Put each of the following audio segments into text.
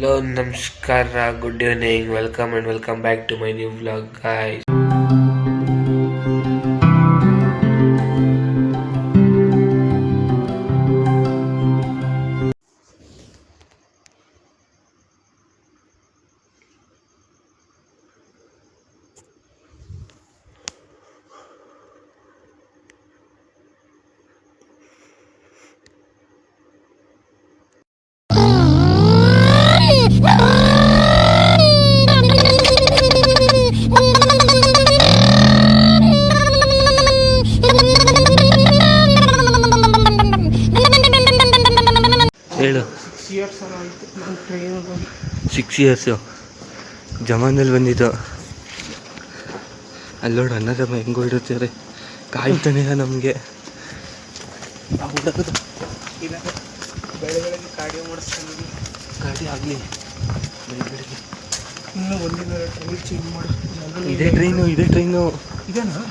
Hello, Namaskar, good evening, welcome and welcome back to my new vlog, guys. ಹೇಳು 6 years ಜಮಾನಲ್ಲಿ ಬಂದಿದ್ದು. ಅಲ್ಲೋಡು ಅನ್ನದಮ್ಮ ಹೆಂಗೆ ಹೊರಡುತ್ತಾರೆ, ಕಾಯ್ತಾನೆ ನಮಗೆ. ಗಾಡಿ ಆಗಲಿ ಬೆಳಗ್ಗೆ ಇನ್ನೂ ಒಂದಿನ ಟೈರ್ ಚೇಂಜ್ ಮಾಡು. ಇದೇ ಟ್ರೈನು ಇದೇನಾ?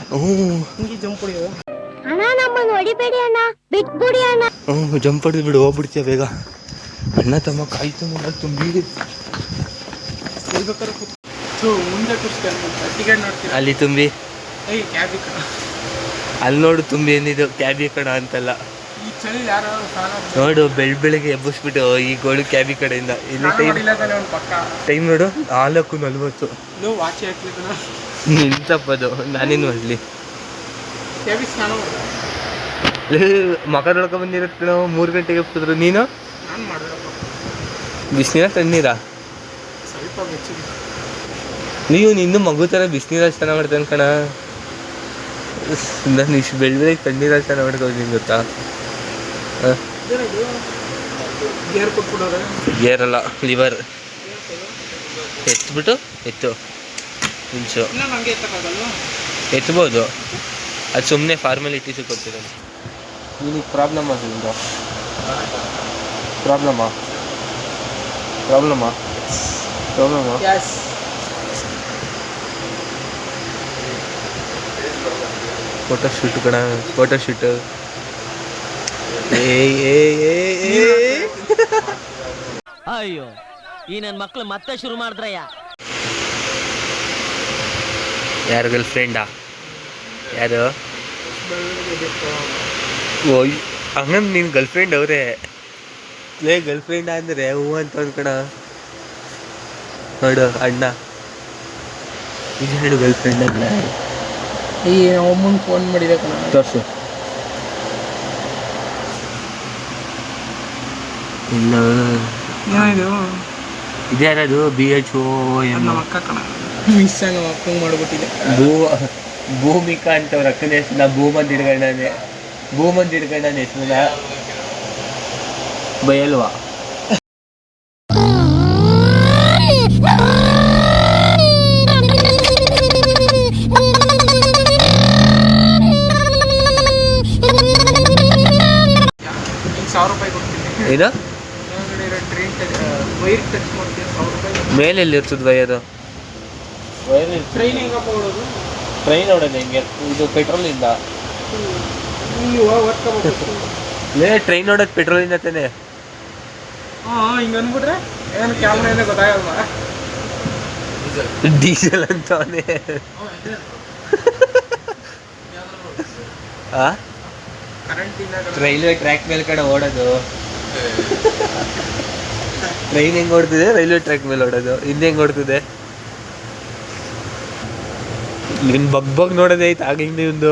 ಹಿಂಗೆ ಜಂಪ್ ಹೊಡಿಯೋದು ಅಣ್ಣ, ನಮ್ಮನ್ನು ಹೊಡಿಬೇಡಿ ಅಣ್ಣ, ಬಿಟ್ಬಿಡಿ ಅಣ್ಣ. ಜಂಪ್ ಹೊಡೆದು ಬಿಡು, ಹೋಗ್ಬಿಡ್ತೀಯ ಬೇಗ. ಅಣ್ಣ ತಮ್ಮ ಕಾಯ್ತಾನೆ ತುಂಬಿ ಅಲ್ಲಿ ತುಂಬಿ ಅಲ್ಲಿ ನೋಡು ತುಂಬಿ ಏನಿದು ಕ್ಯಾಬಿ ಕಡ ಅಂತಲ್ಲ ನೋಡು. ಬೆಳಿಗ್ಗೆ ಎಬ್ಬಿಸ್ಬಿಟ್ಟು ಈ ಗೋಳು ಕ್ಯಾಬಿ ಕಡೆಯಿಂದ ಇಲ್ಲಿ ಟೈಮ್ ನೋಡು 4:40. ನಿಂತಪ್ಪದು ನಾನೇನು ಮಾಡಲಿ, ಮಕ ನೋಡ್ಕೊ ಬಂದಿರತ್ ಕಣ. 3 ಗಂಟೆಗೆ ಎಬ್ಬಿಸಿದ್ರು. ನೀನು ಬಿಸಿನೀರ ತಣ್ಣೀರ? ನೀವು ನಿಂದು ಮಗು ಥರ ಬಿಸಿನೀರ ಸ್ನಾನ ಮಾಡ್ತಾನೆ ಕಣ. ನಾನು ಇಷ್ಟು ಬೆಳಗ್ಗೆ ತಣ್ಣೀರ ಸ್ನಾನ ಮಾಡ್ಕೊಳ್ತೀನಿ ಗೊತ್ತಾ? ಗೇರ್ ಅಲ್ಲ, ಲಿವರ್ ಎತ್ಬಿಟ್ಟು ನಿಮಿಷ ಎತ್ಬೋದು. ಅದು ಸುಮ್ಮನೆ ಫಾರ್ಮಾಲಿಟೀಸ್ ಕೊಡ್ತಿರೋದು. ನಿನಗೆ ಪ್ರಾಬ್ಲಮ್ ಅದರಿಂದ ಪ್ರಾಬ್ಲಮಾ ಫೋಟೋಶೂಟ್ ಕಣ, ಫೋಟೋಶೂಟ್. ಅಯ್ಯೋ, ಈ ನನ್ನ ಮಕ್ಳು ಮತ್ತೆ ಶುರು ಮಾಡಿದ್ರಯ್ಯ. ಯಾರು ಗರ್ಲ್ ಫ್ರೆಂಡಾ? ಯಾರು? ಓಯ್ ಹಂಗಂದ್ ನೀನು ಗರ್ಲ್ ಫ್ರೆಂಡ್ ಅವರೇ ಗರ್ಲ್ ಫ್ರೆಂಡ್ ಅಂದರೆ ಹೂ ಅಂತ ಅಂದ್ಕಣ. ನೋಡು ಅಣ್ಣ, ಇದು ಹೇಳು ಗರ್ಲ್ ಫ್ರೆಂಡ್ ಅಲ್ಲ. ಈ ಅಮ್ಮನ ಫೋನ್ ಮಾಡಿದೆ ಕಣ, ತೋರಿಸು. ಇಲ್ಲ ಇದ್ಯಾರದು? BHOM ನಮ್ಮ ಅಕ್ಕ ಕಣ. ಮಿಸ್ ನಮ್ಮ ಅಕ್ಕಂಗೆ ಮಾಡ್ಬಿಟ್ಟಿದೆ. ಭೂಮಿಕಾ ಅಂತವ್ರ ಅಕ್ಕನ ಹೆಸರು ಭೂಮಂದ್ ಹಿಡ್ಕೊಂಡಾನೆ ಹೆಸರನ್ನ ಬಯಲ್ವಾ? ಏನು ಮೇಲೆಲ್ಲಿ ಇರ್ತದ ವೈರು? ಟ್ರೈನ್ ನೋಡೋದು ಹೆಂಗೆ? ಇದು ಪೆಟ್ರೋಲ್ ಇಂದ ಟ್ರೈನ್ ನೋಡೋದು ಪೆಟ್ರೋಲ್ ಇಂದ ತಾನೆ. ಹಿಂಗ ಅನ್ಬಿಟ್ರೆ ಏನು ಕ್ಯಾಮ್ರಾ ಗೊತ್ತಾಗಲ್ವಾ? ಡೀಸೆಲ್ ಅಂತಾನೆ. ರೈಲ್ವೆ ಟ್ರ್ಯಾಕ್ ಮೇಲೆ ಕಡೆ ಓಡೋದು. ಟ್ರೈನ್ ಹೆಂಗ್ ಓಡ್ತಿದೆ, ರೈಲ್ವೆ ಟ್ರ್ಯಾಕ್ ಮೇಲೆ ಓಡೋದು. ಹಿಂದೆ ಹೆಂಗ್ ಓಡ್ತಿದೆ? ನಿನ್ ಬಗ್ ನೋಡೋದೇ ಐತೆ ಆಗ. ಹಿಂದೆ ಒಂದು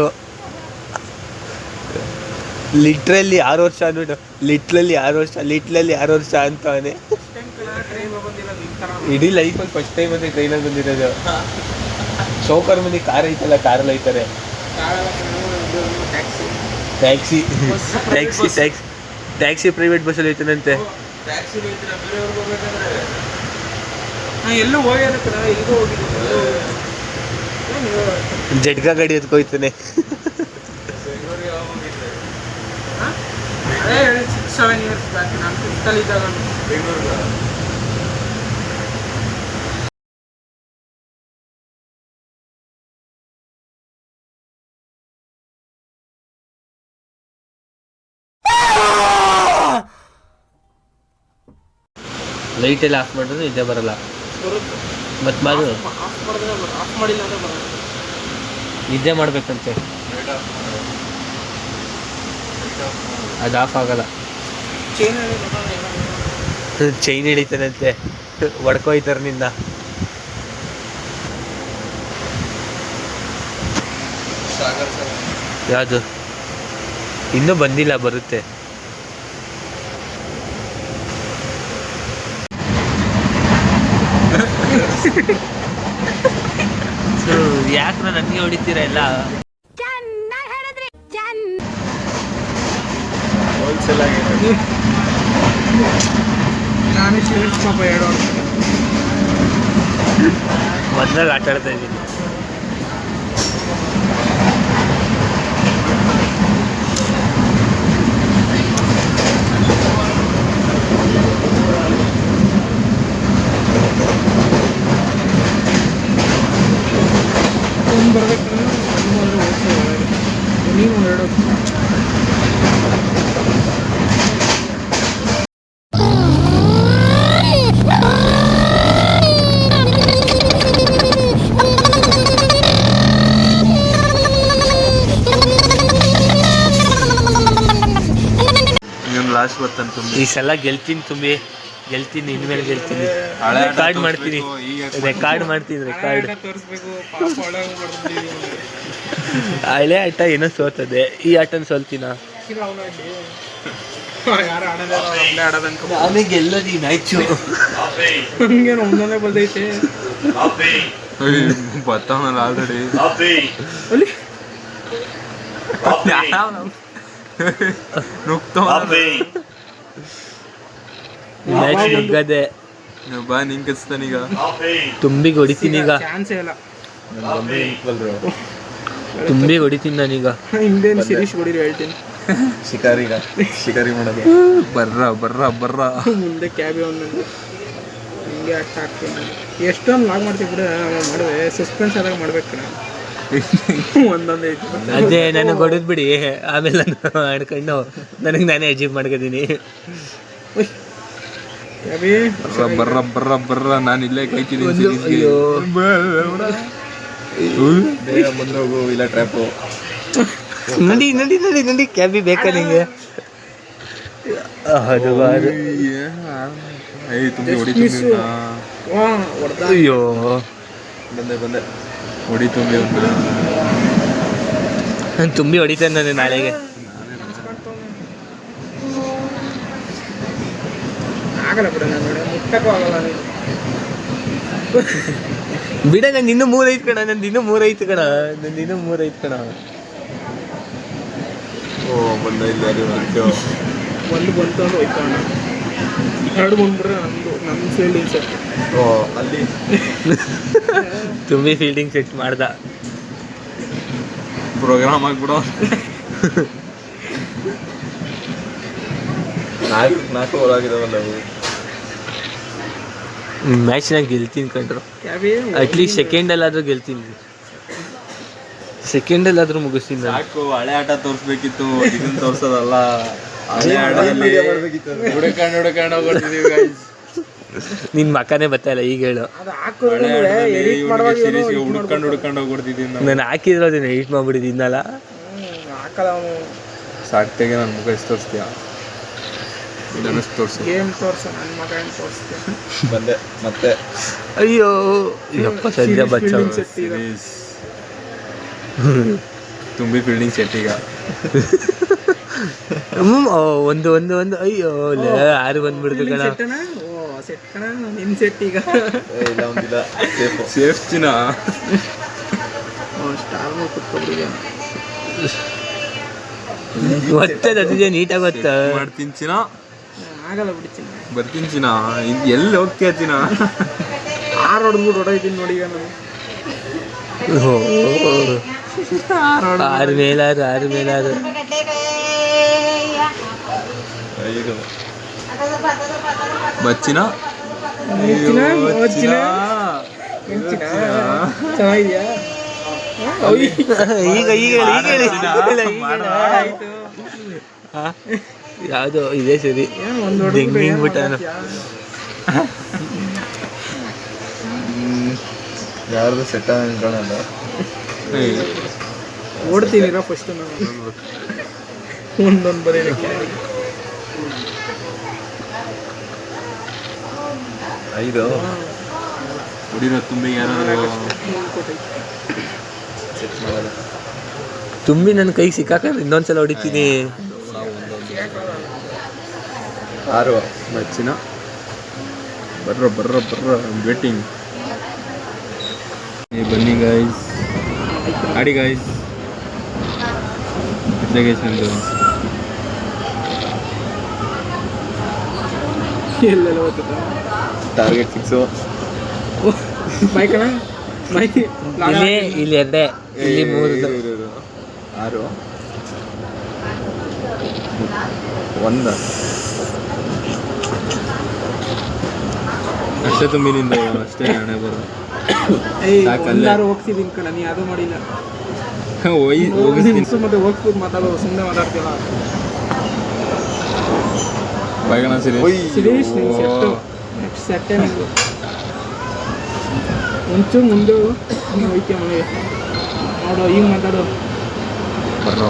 ಲಿಟ್ರಲ್ಲಿ 6 ವರ್ಷ ಅಂದ್ಬಿಟ್ಟು ಲಿಟ್ಲಲ್ಲಿ 6 ವರ್ಷ ಅಂತವನೇ. ಇಡೀ ಲೈಫಲ್ಲಿ ಫಸ್ಟ್ ಟೈಮ್ ಅಂದರೆ ಟ್ರೈನಲ್ಲಿ ಬಂದಿರೋದು. ಸೌಕರ್ ಮಂದಿ ಕಾರ್ ಐತಲ್ಲ, ಕಾರಲ್ಲಿ ಐತಾರೆ. ಟ್ಯಾಕ್ಸಿ ಪ್ರೈವೇಟ್ ಬಸ್ಸಲ್ಲಿ ಐತನಂತೆ. ಎಲ್ಲೂ ಹೋಗ್ಯಾರ ಕಣ, ಎಲ್ಲಿಗೂ ಜಡ್ಗಾ ಗಾಡಿ ಎತ್ಕೊಯ್ತಾನೆ. 6-7 years ಬ್ಯಾಕ್ ನಾನು 5th ಅಲ್ಲಿ ಇದ್ದಾಗ ಲೈಟೆಲ್ಲ ಆಫ್ ಮಾಡಿದ್ರೆ ನಿದ್ದೆ ಬರಲ್ಲ. ಬರುತ್ತೆ. ಮತ್ತೆ ಬಾದು ಆಫ್ ಮಾಡಿದ್ರೆ ಆಫ್ ಮಾಡಿಲ್ಲ ಅಂದರೆ ಬರಲ್ಲ. ನಿದ್ದೆ ಮಾಡ್ಬೇಕಂತೆ, ಅದು ಆಫ್ ಆಗಲ್ಲ. ಚೈನ್ ಹಿಡಿತಾನಂತೆ, ಹೊಡ್ಕೊಯ್ತಾರೆ ನಿನ್ನ. ಯಾವುದು ಇನ್ನೂ ಬಂದಿಲ್ಲ, ಬರುತ್ತೆ. ಯಾಕೆ ನನಗೆ ಹೊಡಿತೀರ ಎಲ್ಲ? ಹೋಲ್ಸೇಲ್ ಆಗಿದೆ. ನಾನೇ ಶೇರ್ಸ್ ಪಾಪ 2 ವರ್ಷ ಮೊದಲಾಗ ಆಟ ಆಡ್ತಾ ಇದ್ದೀನಿ. ಒಂದು ಬರ್ಬೇಕಂದ್ರೆ ನೀವು 2 ವರ್ಷ. ಲಾಸ್ಟ್ ಬರ್ತಂತ ಈ ಸಲ ಗೆಲ್ತೀನಿ ಗೆಲ್ತೀನಿ, ಇನ್ಮೇಲೆ ಗೆಲ್ತೀನಿ. ಹಳೆ ಆಟ ರೆಕಾರ್ಡ್ ಮಾಡ್ತೀನಿ, ರೆಕಾರ್ಡ್ ಮಾಡ್ತೀನಿ. ರೆಕಾರ್ಡ್ ತೋರಿಸ್ಬೇಕು ಪಾಪ ಒಳಗೆ ಬರ್ತಿದ್ದೀವಿ. ಹಳೆ ಆಟ ಏನೋ ಸೋತದೆ, ಈ ಆಟನ ಸೋಲ್ತೀನ? ಯಾರು ಆಡೋದೇ ನಮ್ಮದೇ ಆಡೋದನ್ಕ ನಾನೇ ಗೆಲ್ಲೋದು ಈ ಮ್ಯಾಚು. ಹಂಗೇನು ಒಂದೊಂದೇ ಬಂದೈತೆ. ಬರ್ತಾವನಲ್ಲ ಆಲ್ರೆಡಿ. ಅಲ್ಲಿ ಮ್ಯಾಚ್ ನುಗ್ಗದೆ. ಬಾ ನಿಂಗೆ ಕಚ್ತಾನೀಗ. ತುಂಬಿಗೆ ಹೊಡಿತೀನಿ ಈಗ, ಚಾನ್ಸೇ ಇಲ್ಲ. ತುಂಬಿಗೆ ಹೊಡಿತೀನಿ ನಾನೀಗ. ಹಿಂದೇನು ಶಿರೀಶ್ ಹೊಡಿರಿ ಹೇಳ್ತೀನಿ. ಶಿಕಾರಿ ಮಾಡೋದು. ಬರ್ರ ಮುಂದೆ ಕ್ಯಾಬಿ ಒಂದೊಂದು ಹಿಂಗೆ ಅಷ್ಟ ಹಾಕ್ತೀನಿ. ಎಷ್ಟೊಂದು ಲಾಗ್ ಮಾಡ್ತೀವಿ ಬಿಡ, ಮಾಡಿದೆ ಸಸ್ಪೆನ್ಸ್ ಆದಾಗ ಮಾಡ್ಬೇಕು ಕಣ. ಒಂದೊಂದು ಐತಿ. ಅದೇ ನನಗೆ ಹೊಡೆದ್ ಬಿಡಿ, ಆಮೇಲೆ ನಾನು ಆಡ್ಕೊಂಡು ನನಗೆ ನಾನೇ ಅಚೀವ್ ಮಾಡ್ಕೊತೀನಿ. ಕ್ಯಾಬಿ ಬರ್ರ ನಾನು ಇಲ್ಲೇ ಕಾಯ್ತಿದ್ದೀನಿ. ಅಯ್ಯೋ ಮುಂದೆ ಹೋಗು, ಇಲ್ಲ ಟ್ರ್ಯಾಪು. ನಡಿ ನಡಿ ನಡಿ ನಡಿ, ಕ್ಯಾಬಿ ಬೇಕಾ ನಿಂಗೆ? ಅದು ಬಾರು. ತುಂಬಿ ಹೊಡಿ ಅಯ್ಯೋ ಬಂದೆ ಹೊಡಿ ತುಂಬಿ ನಾನು ತುಂಬಿ ಹೊಡಿತೇನೆ ನಾನು ನಾಳೆಗೆ. ಆಗಲ್ಲ ಬಿಡ, ನಾನು ಮುಟ್ಟಕ್ಕೂ ಆಗಲ್ಲ. ಬಿಡ, ನಂದು ಇನ್ನೂ 3 ಐತೆ ಕಣ, ನಂದು ಇನ್ನೂ 3 ಐತೆ ಕಣ, ನಂದು ಇನ್ನೂ 3 ಐತೆ ಕಣ. ಬಂದ ಇಲ್ಲ ಒಂದು ಬಂತು ಅಂದ್ರೆ ಹೋಯ್ತಣ್ಣ. 2 ಬಂದ್ಬಿಟ್ರೆ ನಮ್ಮ ಫೀಲ್ಡಿಂಗ್ ಸೆಟ್. ಅಲ್ಲಿ ತುಂಬಿ ಫೀಲ್ಡಿಂಗ್ ಸೆಟ್ ಮಾಡ್ದ. ಪ್ರೋಗ್ರಾಮ್ ಆಗ್ಬಿಡೋ. 4 ಓವರ್ ಆಗಿದಾವಲ್ಲ ಅವು. ಮ್ಯಾಚ್ನಾಗ ಗೆಲ್ತೀನಿ ಕಂಡ್ರು. ಕ್ಯಾಬಿ ಅಟ್ಲೀಸ್ಟ್ ಸೆಕೆಂಡಲ್ಲಾದರೂ ಗೆಲ್ತೀನಿ, ಸೆಕೆಂಡಲ್ಲಾದರೂ ಮುಗಿಸ್ತೀನಿ ನಾನು. ಸಾಕು, ಹಳೆ ಆಟ ತೋರಿಸ್ಬೇಕಿತ್ತು, ಇದನ್ನ ತೋರ್ಸೋದಲ್ಲ. ಹಳೆ ಆಟದಲ್ಲಿ ಹುಡುಕೊಂಡು ಹೋಗ್ಬಿಡ್ತಿದೀವಿ ಗೈಸ್. ನಿನ್ನ ಮಕ್ಕನೇ ಬರ್ತಾಯಿಲ್ಲ ಈಗ ಹೇಳು. ಅದು ಹಳೆ ಆಟದಲ್ಲಿ ಹಾಕೋದ್ರೆ ಸೀರೀಸ್ಗೆ ಹುಡುಕೊಂಡು ಹೋಗ್ಬಿಡ್ತಿದ್ದೀವಿ ನಾವು. ನಾನು ಹಾಕಿದ್ರು ಅದನ್ನ ಎಡಿಟ್ ಮಾಡ್ಬಿಟ್ಟಿದ್ದೀನಲ್ಲ. ಹಾಕಲ್ಲ ಅವನು. ಸಾಕ್ತೆಗೆ ನನ್ನ ಮುಖ ಎಷ್ಟು ತೋರಿಸ್ತೀಯ? ಇದನ್ನು ತೋರಿಸು. ಗೇಮ್ ತೋರ್ಸ, ನನ್ನ ಮಗ ಏನು ತೋರಿಸ್ತೀನಿ. ಬಂದೆ ಮತ್ತೆ. ಅಯ್ಯೋ ಯಪ್ಪ, ಸದ್ಯ ಬಚ್ಚ ಸೀರೀಸ್ ತುಂಬಿ ಫೀಲ್ಡಿಂಗ್ ಸೆಟ್ ಈಗ. ಒಂದು ಒಂದು ಒಂದು ಅಯ್ಯೋ 6 ಬಂದ್ಬಿಡ್ತು ಕಣ. ಸೆಟ್ ಕಣ, ನಿನ್ನ ಸೆಟ್ ಈಗ. ಇಲ್ಲ ಒಂದಿಲ್ಲ, ಸೇಫ್ ಚಿನ್ನ. ಸ್ಟಾರ್ ಕುತ್ಕೊಬಿಡಿದೆ. ಗೊತ್ತದ ಅದಿದೆ, ನೀಟಾಗಿ ಗೊತ್ತ ಮಾಡ್ತೀನಿ ಚಿನ್ನ. ಆಗಲ್ಲ ಬಿಡ್ತೀನಿ. ಬರ್ತೀನಿ ಚಿನ್ನ. ಎಲ್ಲಿ ಹೋಗ್ತೀಯ ಚಿನ್ನ? 6 ಹೊಡೆದ್ಬಿಟ್ಟು ಹೊಡೋಯ್ತೀನಿ ನೋಡಿ ಈಗ ನಾನು. 6 ಮೇಲಾರು ಬಚ್ಚಿನ ಚೆನ್ನಾಗಿದ್ಯಾ? ಈಗ ಯಾವುದು ಇದೆ ಸರಿ. ಒಂದು ಬಿಟ್ಟ ಯಾರ್ದು ಸೆಟ್ ಅನ್ಕೊಳ್ಳಲ್ಲ. ಓಡ್ತೀನಿರ ಫಸ್ಟ್ ನಾವು ಒಂದೊಂದು ಬರೀಲಿಕ್ಕೆ 5 ಹೊಡಿರೋ ತುಂಬಿ ಯಾರಾದ್ರು ಸೆಟ್ ಮಾಡಲ್ಲ. ತುಂಬಿ ನನ್ನ ಕೈಗೆ ಸಿಕ್ಕಾಕಂದ್ರೆ ಇನ್ನೊಂದ್ಸಲ ಹೊಡಿತೀನಿ. 6 ಮಚ್ಚಿನ ಬರ್ರ ವೇಟಿಂಗ್. ಬನ್ನಿ ಗಾಯ್ಸ್, ಆಡಿ ಗಾಯ್ಸ್. ಎಲ್ಲೆಲ್ಲ ಓದ್ತದ ಟಾರ್ಗೆಟ್ ಫಿಕ್ಸು. ಬೈಕಣ ಬೈಕ್ ಇಲ್ಲಿ 2 ಇಲ್ಲಿ 3 6 1 ಅಷ್ಟೇ ತುಂಬಿನಿಂದ ಅಷ್ಟೇ ಹಣೆ ಬರೋ. ಎಲ್ಲಾರು ಹೋಗ್ತಿದ್ದೀನಿ ಕಣ, ನೀ ಅದು ಮಾಡಿಲ್ಲ. ಹೋಗಿಸ್ತೀನಿ ಮತ್ತೆ ಹೋಗ್ಬೋದು ಮಾತಾಡೋ, ಸುಮ್ಮನೆ ಮಾತಾಡ್ತೀವಲ್ಲ. ಬೈಗಣ ಶಿರೀಶ್ ನಿನ್ ಸೆಟ್ಟು, ನೆಕ್ಸ್ಟ್ ಸೆಟ್ಟೇ ನಿಂದು. ಒಂಚೂರು ಮುಂದೆ ನೀನು ಹೋಯ್ತೀಯ ಮನೆಗೆ. ನೋಡು ಈಗ ಮಾತಾಡೋ. ಬರ್ರ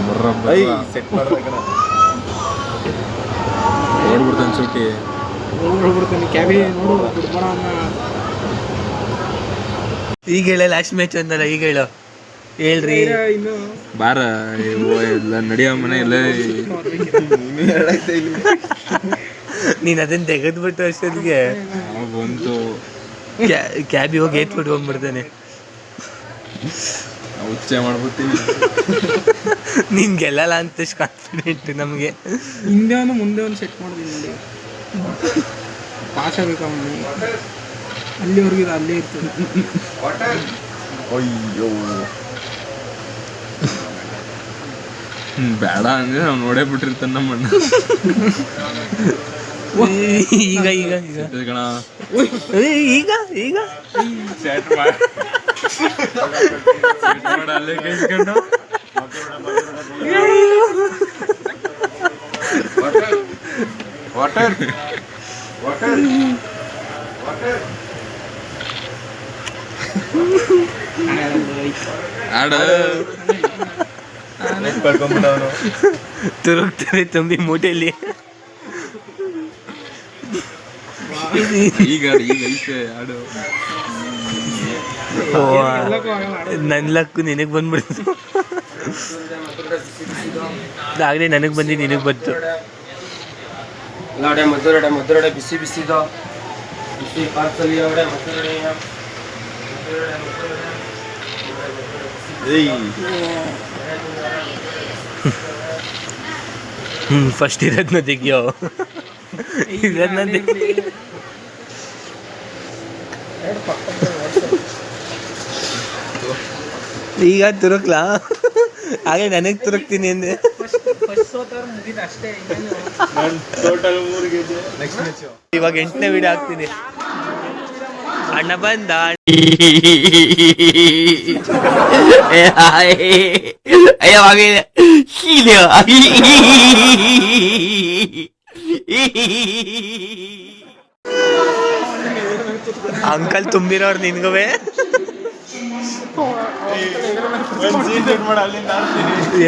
ಸೆಟ್ ಮಾಡ್ಬೇಕಣ. ಓಡ್ಬಿಡ್ತಾನೆ ಸೂಟಿ, ಓಡ್ಬಿಡ್ತಾನೆ ಕ್ಯಾಬಿ. ನೋಡು ಬಿಡ್ಬಾರ ಅನ್ನ. ಈಗ ಹೇಳ ಲಾಸ್ಟ್ ಮ್ಯಾಚ್ ಅಂದಲ್ಲ, ಈಗ ಹೇಳು ಹೇಳ್ರಿ. ಇನ್ನು ಬಾರ ಎಲ್ಲ ನಡಿಯೋ ಮನೆ ಎಲ್ಲ ನೀನು ಅದನ್ನ ತೆಗೆದ್ಬಿಟ್ಟು ಅಷ್ಟೊತ್ತಿಗೆ ಬಂತು. ಕ್ಯಾಬಿ ಹೋಗಿ ಏತ್ಬಿಟ್ಟು ಹೋಗ್ಬಿಡ್ತಾನೆ. ಹುಚ್ಚೆ ಮಾಡ್ಬಿಡ್ತೀನಿ. ನೀನ್ ಗೆಲ್ಲಲ್ಲ ಅಂತ ಕಾನ್ಫಿಡೆಂಟ್ ನಮಗೆ. ಹಿಂದೆ ಒಂದು ಮುಂದೆ ಒಂದು ಸೆಟ್ ಮಾಡಿದೀನಿ ನೋಡಿ. ಪಾಸ್ ಆಗಬೇಕು ಅವನಿಗೆ. ಅಲ್ಲಿವರೆಗೂ ಅಲ್ಲೇ ಇರ್ತದೆ. ಅಯ್ಯೋ ಬೇಡ ಅಂದ್ರೆ ನಾವು ನೋಡೇ ಬಿಟ್ಟಿರ್ತಾನೆ ನಮ್ಮಣ್ಣ. ಈಗ ಈಗ ಈಗ ಕಣ ಈಗ ಈಗ ಸೆಟ್ ಮಾಡಲ್ಲೇ ಕೈಸ್ಕೊಂಡು ವಾಟರ್ ಆಡ ತುರುಕ್ತಾರೆ ತುಂಬಿ ಮೂಟೆಯಲ್ಲಿ. ಈಗ ಐತೆ ಆಡು. ನನ್ನ ಲಕ್ಕು ನಿನಗೆ ಬಂದ್ಬಿಡ್ತು. ಆಗಲೇ ನನಗೆ ಬಂದು ನಿನಗೆ ಬಂತು. ಮದ್ದೂರಡೆ ಬಿಸಿ ಬಿಸಿದ ಬಿಸಿ ಪಾರ್ಸಲ್ ಮದ್ದೂರಡೆ. ಫಸ್ಟ್ ಇರೋದನ್ನ ತೆಗಿಯೋ. ಇದನ್ನ ಈಗ ತುರುಕ್ಲಾ? ಹಾಗೆ ನನಗೆ ತುರುಕ್ತೀನಿ ಅಂದೆ. ಇವಾಗ 8ನೇ ವಿಡಿಯೋ ಹಾಕ್ತೀನಿ. ಅಣ್ಣ ಬಂದ. ಅಂಕಲ್ ತುಂಬಿರೋರು ನಿನ್ಗುವೆ.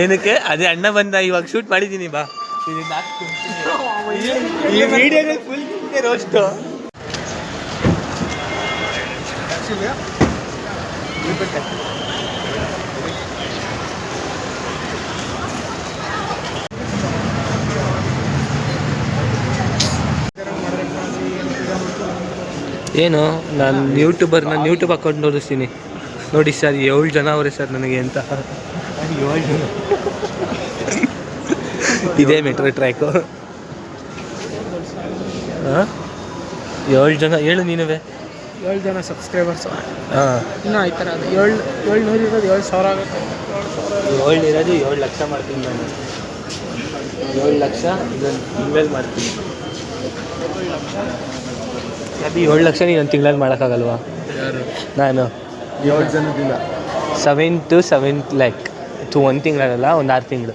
ಏನಕ್ಕೆ? ಅದೇ ಅಣ್ಣ ಬಂದ, ಇವಾಗ ಶೂಟ್ ಮಾಡಿದ್ದೀನಿ ಬಾ. Full roast. ಏನು ನಾನು ನಾನು ಯೂಟ್ಯೂಬ್ ಅಕೌಂಟ್ ನೋಡಿಸ್ತೀನಿ ನೋಡಿ ಸರ್. 7 ಜನ ಅವರೇ ಸರ್ ನನಗೆ ಅಂತ. 7 ಜನ. ಇದೇ ಮೆಟ್ರೋ ಟ್ರ್ಯಾಕು. 7 ಜನ ಹೇಳು ನೀನುವೆ. 7 ಜನ ಸಬ್ಸ್ಕ್ರೈಬರ್ಸ್. ಹಾಂ, ಇನ್ನೂ ಆಯ್ತಾರ ಅದು 700 ಇರೋದು 7,000 ಆಗುತ್ತೆ. 7 ಇರೋದು 7 ಲಕ್ಷ ಮಾಡ್ತೀನಿ ನಾನು. 7 ಲಕ್ಷ ಇದನ್ನು ತಿಂಗಳಲ್ಲಿ ಮಾಡ್ತೀನಿ. ಅದು 7 ಲಕ್ಷ ನೀನು ಒಂದು ತಿಂಗಳಲ್ಲಿ ಮಾಡೋಕ್ಕಾಗಲ್ವಾ? ನಾನು 7 ಜನದಿಂದ 7 to 7 ಲ್ಯಾಕ್ ಒಂದು ತಿಂಗಳಲ್ಲ, ಒಂದು 6 ತಿಂಗಳು.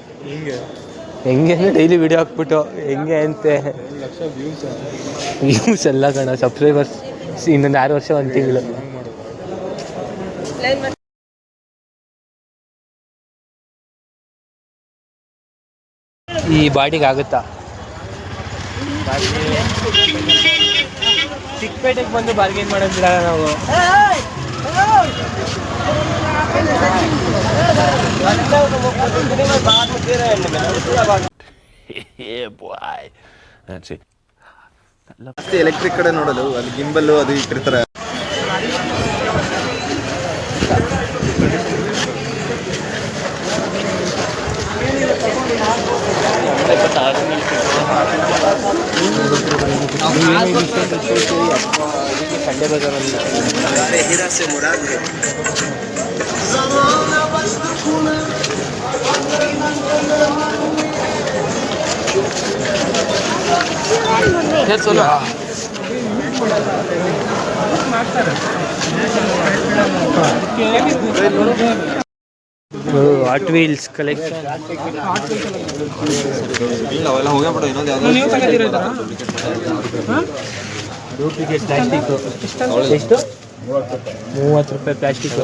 ಹೆಂಗೆ ಅಂದರೆ ಡೈಲಿ ವಿಡಿಯೋ ಹಾಕ್ಬಿಟ್ಟು ಹೆಂಗೆ ಅಂತೆ. 7 ಲಕ್ಷ ವ್ಯೂಸ್ ಎಲ್ಲ ಕಣ, ಸಬ್ಸ್ಕ್ರೈಬರ್ಸ್ ಇನ್ನೊಂದು 6 ವರ್ಷ 1 ತಿಂಗಳು. ಈ ಬಾಡಿಗೆ ಆಗುತ್ತಾ? ಚಿಕ್ಕಪೇಟೆಗೆ ಬಂದು ಬಾರ್ಗೇನ್ ಮಾಡೋದು ಬಿಡಲ್ಲ ನಾವು. ಜಾಸ್ತಿ ಎಲೆಕ್ಟ್ರಿಕ್ ಕಡೆ ನೋಡೋದು, ಅಲ್ಲಿ ಗಿಂಬಲ್ಲು ಅದು ಇಟ್ಟಿರ್ತಾರೆ. ಸಂಡೆ ಬಜಾರಲ್ಲಿ ಹಾಟ್ ವೀಲ್ಸ್ ಕಲೆಕ್ಷನ್. ಅವೆಲ್ಲ ಹೋಗ್ಯಾಬಿಡು, ಇನ್ನೊಂದು ಯಾವ್ದು ನೀವು ತಗೊಂಡಿರೋದಾ? ಡೂಪ್ಲಿಕೇಟ್ ಪ್ಲಾಸ್ಟಿಕ್ ಎಷ್ಟು? 30 ರೂಪಾಯಿ ಪ್ಲಾಸ್ಟಿಕ್.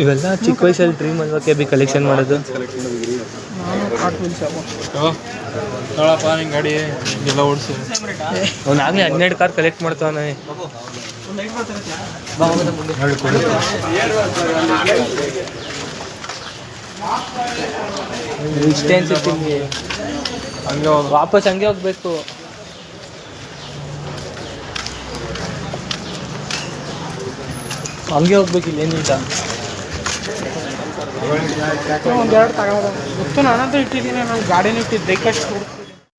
ಇವೆಲ್ಲ ಚಿಕ್ಕ ವಯಸ್ಸಲ್ಲಿ ಡ್ರೀಮ್ ಅಲ್ವಾ ಕೆಬಿ ಕಲೆಕ್ಷನ್ ಮಾಡೋದು. ಗಾಡಿ ಎಲ್ಲ ಓಡಿಸು. ಅವನಾಗಲೇ 12 ಕಾರ್ ಕಲೆಕ್ಟ್ ಮಾಡ್ತಾವನೆ. ಇಷ್ಟೇ ಅನ್ಸುತ್ತೆ ನಿಮಗೆ? ಹಂಗೆ ವಾಪಸ್ ಹಂಗೆ ಹೋಗ್ಬೇಕು. ಹಂಗೆ ಹೋಗ್ಬೇಕಿಲ್ಲ ಏನಿಲ್ಲ. ಒಂದೆರಡು ತಗೋದ ಗೊತ್ತು, ನಾನಂತೂ ಇಟ್ಟಿದ್ದೀನಿ, ನಾನು ಗಾಡಿನೂ ಇಟ್ಟಿದ್ದು ಬೇಕಷ್ಟು.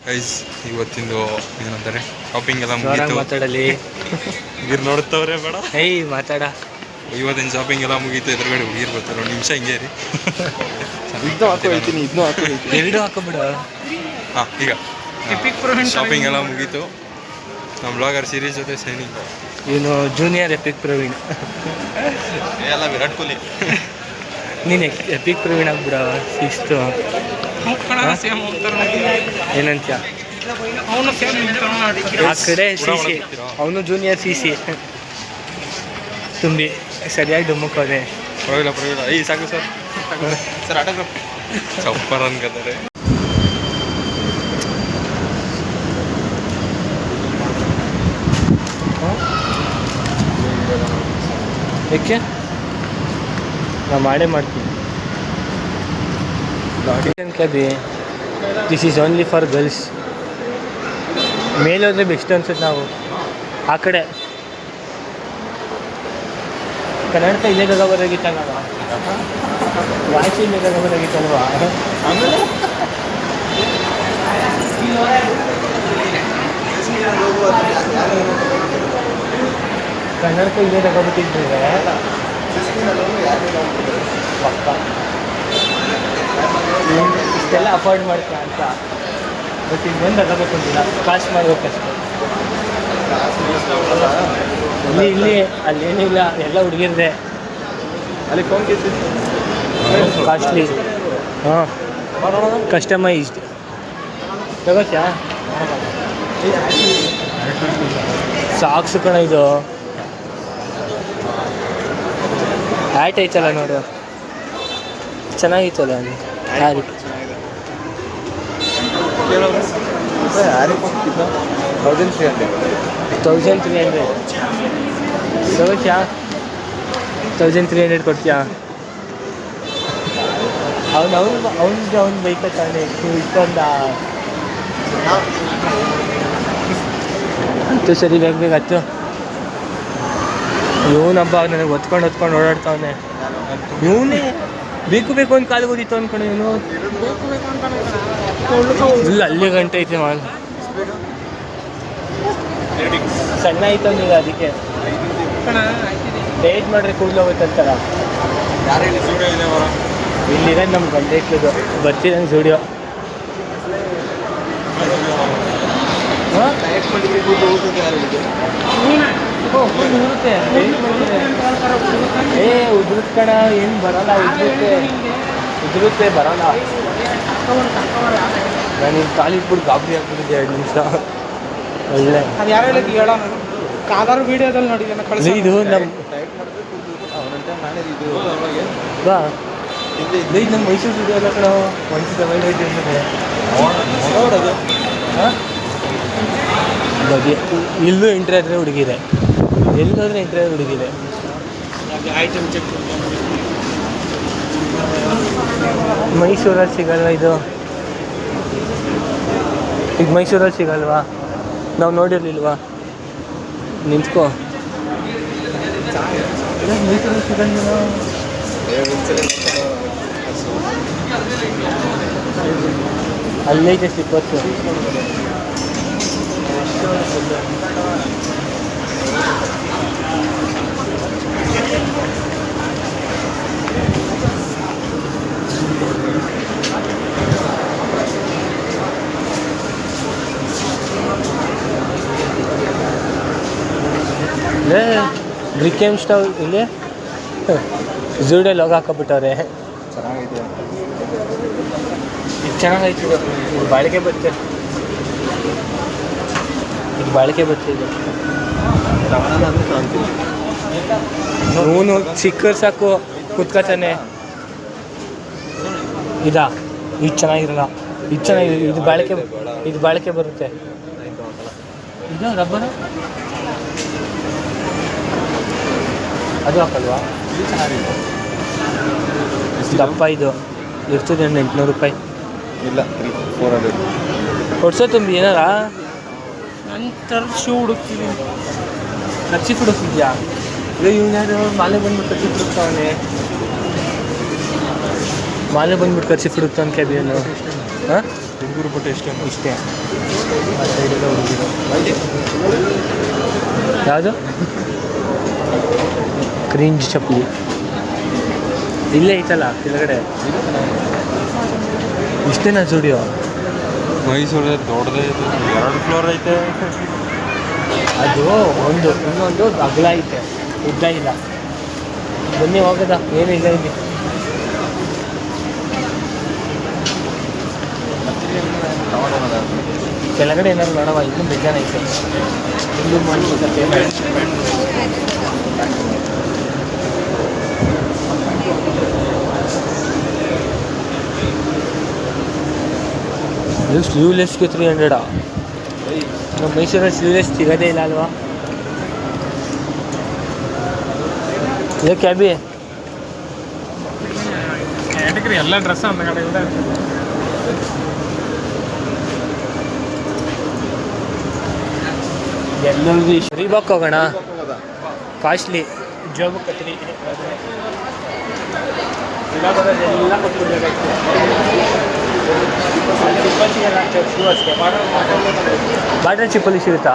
ಗೈಸ್, ಇವತ್ತಿಂದು ಏನಂತಾರೆ ಶಾಪಿಂಗ್ ಎಲ್ಲ ಜೋರಾಗಿ ಮುಗೀತು. ಮಾತಾಡಲಿ. ಹುಡುಗಿರು ನೋಡ್ತವ್ರೆ ಬೇಡ. ಏಯ್ ಮಾತಾಡ. ಇವತ್ತಿನ ಶಾಪಿಂಗ್ ಎಲ್ಲ ಮುಗೀತು. ಎದುರುಗಡೆ ಹುಡುಗಿರು ಬರ್ತಾರೆ, 1 ನಿಮಿಷ ಹಿಂಗೆ ರೀ. ಎರಡು ಹಾಕೋಬಿಡ. ಹಾಂ, ಈಗ ಶಾಪಿಂಗ್ ಎಲ್ಲ ಮುಗೀತು. ನಮ್ಮ ಬ್ಲಾಗರ್ ಸೀರೀಸ್ ಜೊತೆ ಸೈನಿಂಗ್. ಇವನು ಜೂನಿಯರ್ ಎಪಿಕ್ ಪ್ರವೀಣ್. ಎಲ್ಲ ವಿರಾಟ್ ಕೊಹ್ಲಿ. ನೀನು ಎಪಿಕ್ ಪ್ರವೀಣ್ ಆಗ್ಬಿಡ. 6th ಏನಂತ್ಯ? ಆ ಕಡೆ CC, ಅವನು ಜೂನಿಯರ್ CC. ತುಂಬಿ ಸರಿಯಾಗಿ ಡುಮ್ಮಕ್ಕೋದೆ. ಪರವಾಗಿಲ್ಲ. ಈ ಸಾಕು ಸರ್, ಸರ್ ಆಟೋಗ್ರಾಫ್ ಸೂಪರ್ ಅನ್ಕೋತಾರೆ. ಏಕೆ? ನಾವು ಮಾಡೇ ಮಾಡ್ತೀವಿ. ಕ್ಯಾಬಿ this is only for girls. ಮೇಲೆ ಹೋದ್ರೆ ಬೆಸ್ಟ್ ಅನ್ಸುತ್ತೆ. ನಾವು ಆ ಕಡೆ ಕನ್ನಡಕ ಇಲ್ಲೇ ತಗೋಬೋದಾಗಿತ್ತಲ್ಲ, ವಾಯ್ಸ್ ಇಲ್ಲೇ ತಗೋಬೋದಾಗಿತ್ತಲ್ವಾ? ಆಮೇಲೆ ಕನ್ನಡಕ ಇಲ್ಲೇ ತಗೋಬಿಟ್ಟಿದ್ರೆ ಪಕ್ಕ ಇಷ್ಟೆಲ್ಲ ಅಫೋರ್ಡ್ ಮಾಡ್ತೀಯ ಅಂತ. ಬಟ್ ಈಗ ಬಂದು ತಗೋಬೇಕು ಅಂತಿಲ್ಲ, ಕಾಸ್ಟ್ ಮಾಡ್ಬೇಕಷ್ಟೆ. ಇಲ್ಲಿ ಅಲ್ಲೇನಿಲ್ಲ, ಎಲ್ಲ ಹುಡುಗಿರ್ದೆ. ಅಲ್ಲಿ ಫೋನ್ ಕೇಸ್ ಕಾಸ್ಟ್ಲಿ. ಹಾಂ, ಕಸ್ಟಮೈಸ್ಡ್ ತಗೋತ್ಯಾ? ಸಾಕ್ಸ್ ಕಣ ಇದು. ಹ್ಯಾಟ್ ಐತಲ್ಲ ನೋಡು, ಚೆನ್ನಾಗಿತ್ತಲ್ಲ ಅದು. ಹ್ಯಾರಿ 1300 ತಗೋತ್ಯಾ? 1300 ಕೊಡ್ತೀಯಾ? ಅವ್ನು ಬೈಕ ತಾನೆ ಇಷ್ಟೊಂದ ಅಂತೂ ಸರಿ. ಬೇಗ ಹತ್ತು. ಇವನಬ್ಬ ನನಗೆ ಹೊತ್ಕೊಂಡು ಓಡಾಡ್ತಾವನೆ. ಇವನೇ ಬೇಕು ಒಂದು ಕಾಲು ಓದಿತ್ತು ಅಂದ್ಕೊಂಡು ಇವನು ಇಲ್ಲ ಅಲ್ಲಿ ಗಂಟೆ ಐತೆ ಮಾಲ್. ಸಣ್ಣ ಐತವ ನೀವು, ಅದಕ್ಕೆ ಡೇಟ್ ಮಾಡ್ರೆ ಕೂದಲು ಹೋಗುತ್ತಂತಾರ. ಇಲ್ಲಿರೋದು ನಮ್ಮ ಗಂಡ ಇಟ್ಲದು. ಬರ್ತಿದಂಗೆ ಸ್ಟುಡಿಯೋ. ಉದುರುತ್ತೆ. ಉದುರುತ್ ಕಣ, ಏನು ಬರಲ್ಲ, ಉದುರುತ್ತೆ. ಉದುರುತ್ತೆ ಬರೋಲ್ಲ. ನಾನು ಈಗ ಕಾಲಿಟ್ಬಿಟ್ಟು ಗಾಬರಿ ಆಗ್ಬಿಟ್ಟಿದ್ದೆ 2 ನಿಮಿಷ. ಒಳ್ಳೆ ಅದು ಯಾರು ಹೇಳಿದ್ದು ಹೇಳ ನಾನು ಯಾವ್ದಾದ್ರು ವೀಡಿಯೋದಲ್ಲಿ ನೋಡಿದ್ದೇನೆ ಕಳಿಸಿ. ಇದು ನಮ್ಮ ಬಾ ಇದು ನಮ್ಮ ಮೈಸೂರು ಸಿಟಿ ಅಲ್ಲ ಕಣ. 178 ಇರ್ತದೆ ಬಗೆ. ಇಲ್ಲೂ ಎಂಟ್ರಿ ಆದರೆ ಹುಡುಗಿದೆ, ಎಲ್ಲೋದ್ರೆ ಎಂಟ್ರಿ ಆದರೆ ಹುಡುಗಿದೆ. ಮೈಸೂರಲ್ಲಿ ಸಿಗಲ್ಲ ಇದು. ಈಗ ಮೈಸೂರಲ್ಲಿ ಸಿಗಲ್ವಾ? ನಾವು ನೋಡಿರ್ಲಿಲ್ವಾ? ನಿಂತ್ಕೋ. ಮೈಸೂರಲ್ಲಿ ಸಿಗಲ್ಲ. ಅಲ್ಲೈತೆ ಸ್ಲಿಪ್ಪರ್ಸು. ಬ್ರಿಕ್ ಏಮ್ ಸ್ಟವ್ ಇಲ್ಲಿ ಝೂಡಲ್ಲಿ ಹೋಗಿ ಹಾಕೋಬಿಟ್ಟವ್ರೆ. ಚೆನ್ನಾಗಿದೆ. ಇದು ಚೆನ್ನಾಗೈತೆ. ಇದು ಬಾಳಿಕೆ ಬರುತ್ತೆ. ಇದು ಬಾಳಿಕೆ ಬರುತ್ತೆ. ಇದು ಅವನು ಸಿಕ್ಕರ್ ಸಾಕು ಕುತ್ಕೋತಾನೆ. ಇದಾ ಇದು ಚೆನ್ನಾಗಿರಲ್ಲ. ಇದು ಚೆನ್ನಾಗಿದೆ. ಇದು ಬಾಳಿಕೆ ಬರುತ್ತೆ. ಇದು ರಬ್ಬರು ಅದು ಹಾಕಲ್ವಾ? ಇದು ಚೆನ್ನಾಗಿದೆ. ದಪ್ಪ ಇದು ಇರ್ತದೆ 800 ರೂಪಾಯಿ. ಇಲ್ಲ 400. ಹೊಡ್ಸೋ ತುಂಬಿ ಏನಾರ ನಂತರ ಶೂ ಹುಡುಕ್ತಿದ್ದೀನಿ. ಖರ್ಚಿ ಹುಡುಕ್ತಿದ್ಯಾ? ಇವನ್ಯಾರು ಮಾಲೆ ಬಂದ್ಬಿಟ್ಟು ಖರ್ಚಿ ಹುಡುಕ್ತಾವನೆ. ಮಾಲೆ ಬಂದ್ಬಿಟ್ಟು ಖರ್ಚಿ ಹುಡುಕ್ತಾವನೆ ಕ್ಯಾಬಿಯನ್ನು. ಹಾಂ ಹುಡುಗರು ಬಟ್ಟೆ ಇಷ್ಟೇ. ಆ ಸೈಡೆಲ್ಲ ಹುಡುಗಿರು. ಯಾವುದು ಕ್ರಿಂಜ್ ಚಪ್ಪಲಿ ಇಲ್ಲೇ ಐತಲ್ಲ ಕೆಳಗಡೆ. ಇಷ್ಟೇನಾ ಸ್ಟುಡಿಯೋ? ಮೈಸೂರಲ್ಲಿ ದೊಡ್ಡದೇ ಇದೆ, 2 ಫ್ಲೋರ್ ಐತೆ. ಅದು ಇನ್ನೊಂದು ಅಗಲ ಐತೆ, ಉದ್ದ ಇಲ್ಲ. ಬನ್ನಿ ಹೋಗೋದ, ಏನಿಲ್ಲ ಇಲ್ಲಿ. ಕೆಳಗಡೆ ಏನಾದ್ರು ನೋಡವ, ಇನ್ನೂ ಬೇಜಾರು ಐತೆ. ಇಲ್ಲೂ ಮಾಡ್ಬೇಕಂತೆ. ಇದು ಸ್ಲೀವ್ಲೆಸ್ಗೆ 300. ನಮ್ಮ ಮೈಸೂರಲ್ಲಿ ಸ್ಲೀವ್ಲೆಸ್ ಸಿಗೋದೇ ಇಲ್ಲ ಅಲ್ವಾ? ಇದೇ ಕ್ಯಾಬಿ ಕ್ಯಾಟಗರಿ ಎಲ್ಲ ಡ್ರೆಸ್ ಅಂತ ಕಡೆ ಇದೆ. ಎಲ್ಲರಿಗೂ ರೀಬಾಕ್ ಹೋಗೋಣ. ಕಾಸ್ಟ್ಲಿ ಜಾಬ್ ಕತ್ರಿ ಎಲ್ಲ ಕೊಟ್ಬಿಡ್ಬೇಕಾಯ್ತು. ಬಾಟಾ ಚಿಪ್ಪಲ್ಲಿ ಸಿಗುತ್ತಾ?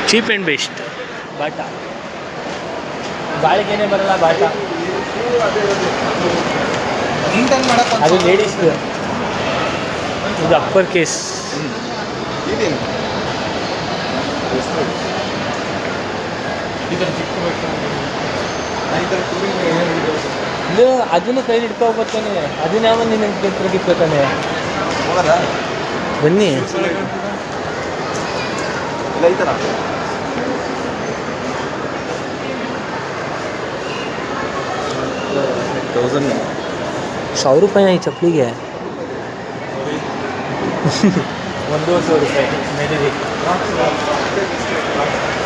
Cheap and best Bata. ಬಾಳಿಗೆನೇ ಬರಲ್ಲ ಬಾಟಾ. ಅದು ಲೇಡೀಸ್ದು. ಇದು ಅಪ್ಪರ್ ಕೇಸ್. ಇದು ಅದನ್ನು ಕೈಲಿ ಇಟ್ಕೋಬೋತಾನೆ. ಅದನ್ನ ಯಾವ ನಿನ್ನ ಕಿತ್ಕೋತಾನೆ. ಬನ್ನಿ ₹1,000 ಈ ಚಪ್ಪಲಿಗೆ. 1,500 ರೂಪಾಯಿ ಮೆಡಿವಿ.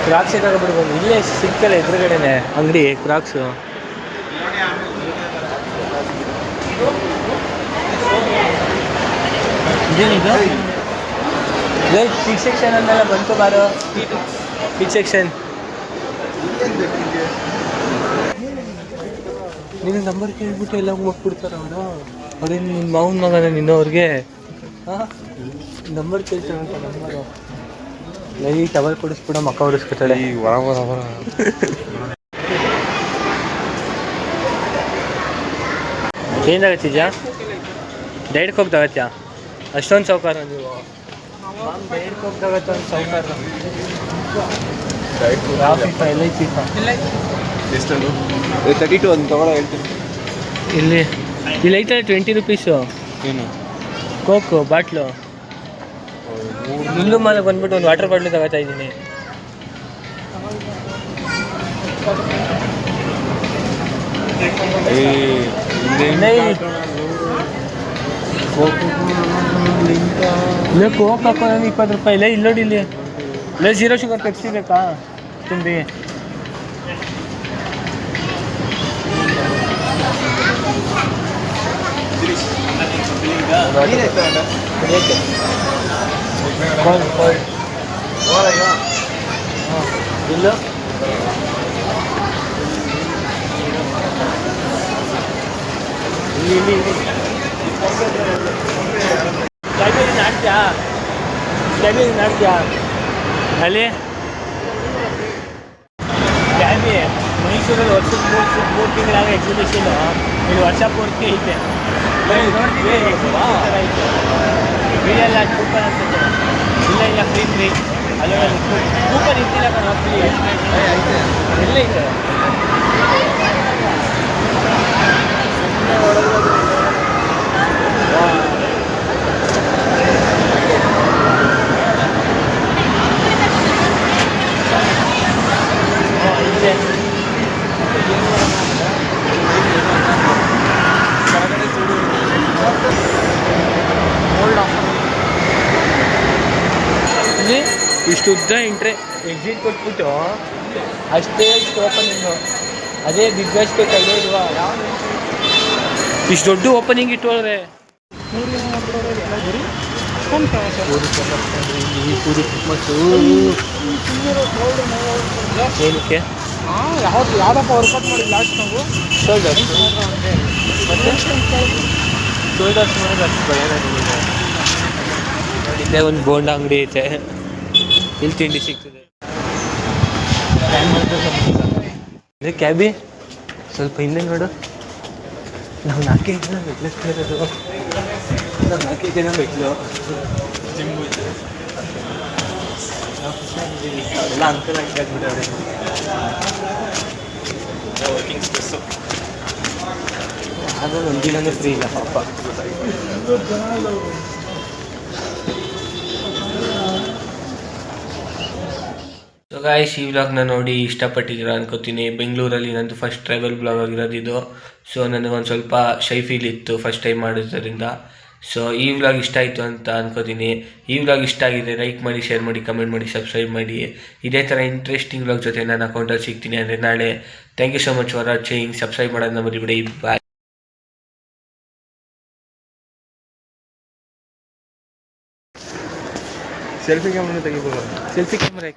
ಕ್ರಾಕ್ಸೇ ತಗೊಬಿಟ್ಟು ಬಂದು ಇಲ್ಲೇ ಸಿಕ್ಕಲ್ಲ ಎದುರುಗಡೆನೆ ಅಂಗಡಿ ಕ್ರಾಕ್ಸು. ಇದೇನಿದು? ಪಿಕ್ ಸೆಕ್ಷನ್ ಅಂತೆಲ್ಲ ಬಂತು ಬಾರೋ. ಪಿಕ್ ಸೆಕ್ಷನ್ ನಿನ್ನ ನಂಬರ್ ಕೇಳ್ಬಿಟ್ಟು ಎಲ್ಲ ಹೋಗ್ಬಿಡ್ತಾರ ಅವರು. ಅವ್ರೇನು ನಿನ್ನ ಮಾವನ ಮಗನ ನಿನ್ನವ್ರಿಗೆ ನಂಬರ್ ಕೇಳ್ತಾರಂತ. ನಂಬರು ಈ ಟವಲ್ ಕೊಡಿಸ್ಬಿಡ ಮಕ್ಕ ಹೊಡಿಸ್ಕೊತಾಳೆ. ಈ ಹೊರ ಏನಾಗತ್ತಿದ್ಯಾ? ಡೈರೆಕ್ಟ್ ಹೋಗ್ದಾಗತ್ಯಾ? ಅಷ್ಟೊಂದು ಸೌಕಾರ ನೀವು. ಡೈರೆಕ್ಟ್ ಹೋಗ್ದಾಗತ್ತ ಒಂದು ಸೌಕಾರ. ಎಷ್ಟೊಂದು 32 ಅಂತ ತಗೊಳ್ಳೋ ಹೇಳ್ತೀನಿ. ಇಲ್ಲಿ ಇಲ್ಲಿ ಐತೆ 20 ರುಪೀಸು ಏನು ಕೋಕು ಬಾಟ್ಲು. ಇಲ್ಲೂ ಮೇಲೆ ಬಂದ್ಬಿಟ್ಟು ಒಂದು ವಾಟರ್ ಬಾಟ್ಲು ತಗೋತಾ ಇದ್ದೀನಿ. ಕೋಕ್ ಹಾಕೋ 20 ರೂಪಾಯಿ. ಇಲ್ಲ ಇಲ್ಲಿ ನೋಡಿ, ಇಲ್ಲಿ ಇಲ್ಲ 0 ಶುಗರ್ ಪೆಪ್ಸಿ ಬೇಕಾ ತುಂಬಿ? ಇಲ್ಲ ನಾಡ್ತೀಯಾ ಅಲ್ಲಿ ಕ್ಯಾಬಿ ಮೈಸೂರಲ್ಲಿ ವರ್ಷಕ್ಕೆ 3 ತಿಂಗಳಾಗ ಎಕ್ಸಿಬಿಷನು. ಇಲ್ಲಿ ವರ್ಷ ಪೂರ್ತಿ ಐತೆ. ಫ್ರೀಯಲ್ಲ ಕೂಪನ್ ಅಂತಂದ್ರೆ ಇಲ್ಲ ಫ್ರೀ ಅಲ್ಲೊಂದು ಕೂಪನ್ ಇರ್ತಿಲ್ಲ ಕಣ ಫ್ರೀ ಎಲ್ಲ ಐತೆ. ಇಷ್ಟು ಉದ್ದ ಎಂಟ್ರೆ ಎಕ್ಸಿಟ್ ಕೊಟ್ಬಿಟ್ಟು ಅಷ್ಟೇ ಇಷ್ಟು ಓಪನಿಂಗು. ಅದೇ ಬಿಗ್ಗೆಸ್ಟ್ ಕೈಲೇ ಇಲ್ವಾ? ಇಷ್ಟು ದೊಡ್ಡ ಓಪನಿಂಗ್ ಇಟ್ಟೋದ್ರೆ ಏನಕ್ಕೆ ಯಾವುದಪ್ಪ ವರ್ಕೌಟ್ ಮಾಡಿ ಲಾಸ್ಟ್ ನಾವು ಶೋಲ್ಡರ್ಸ್ ಮತ್ತೆ ಶೋಲ್ಡರ್ಸ್ ಮಾಡೋದು ಅಷ್ಟು ಭಯ ನನಗೆ. ಇಲ್ಲೇ ಒಂದು ಬೋಂಡ ಅಂಗಡಿ ಐತೆ, ಇಲ್ಲಿ ತಿಂಡಿ ಸಿಗ್ತದೆ. ಅದೇ ಕ್ಯಾಬಿ ಸ್ವಲ್ಪ ಹಿಂದೆ ನೋಡು. ನಾವು 4 ಜನ ಮೆಟ್ಲಿರೋದು. ನಾವು 4 ಜನ ಮೆಟ್ಲು ಎಲ್ಲ ಅನುಕೂಲ ಆಗ್ಬಿಟ್ಟವ್ರೆ. ಆದರೂ ಒಂದಿನೂ ಫ್ರೀ ಇಲ್ಲ ಪಾಪ. ಸೊ ಗಾಯ್ಸ್, ಈ ವ್ಲಾಗ್ನ ನೋಡಿ ಇಷ್ಟಪಟ್ಟಿದ್ದೀರಾ ಅನ್ಕೋತೀನಿ. ಬೆಂಗಳೂರಲ್ಲಿ ನಂದು ಫಸ್ಟ್ ಟ್ರಾವೆಲ್ ಬ್ಲಾಗ್ ಆಗಿರೋದು ಇದು. ಸೊ ನನಗೊಂದು ಸ್ವಲ್ಪ ಶೈ ಫೀಲ್ ಇತ್ತು ಫಸ್ಟ್ ಟೈಮ್ ಮಾಡೋದ್ರಿಂದ. ಸೊ ಈ ವ್ಲಾಗ್ ಇಷ್ಟ ಆಯಿತು ಅಂತ ಅನ್ಕೋತೀನಿ. ಈ ವ್ಲಾಗ್ ಇಷ್ಟ ಆಗಿದೆ ಲೈಕ್ ಮಾಡಿ, ಶೇರ್ ಮಾಡಿ, ಕಮೆಂಟ್ ಮಾಡಿ, ಸಬ್ಸ್ಕ್ರೈಬ್ ಮಾಡಿ. ಇದೇ ಥರ ಇಂಟ್ರೆಸ್ಟಿಂಗ್ ವ್ಲಾಗ್ ಜೊತೆ ನಾನು ಅಕೌಂಟಲ್ಲಿ ಸಿಗ್ತೀನಿ ಅಂದರೆ ನಾಳೆ. Thank you so much for watching. Subscribe ಮಾಡೋದನ್ನ ಮರಿಬೇಡಿ. ಬಾಯ್. ಸೆಲ್ಫಿ ಕ್ಯಾಮ್ರಾ ತೆಗಿಬೋದು. Selfie camera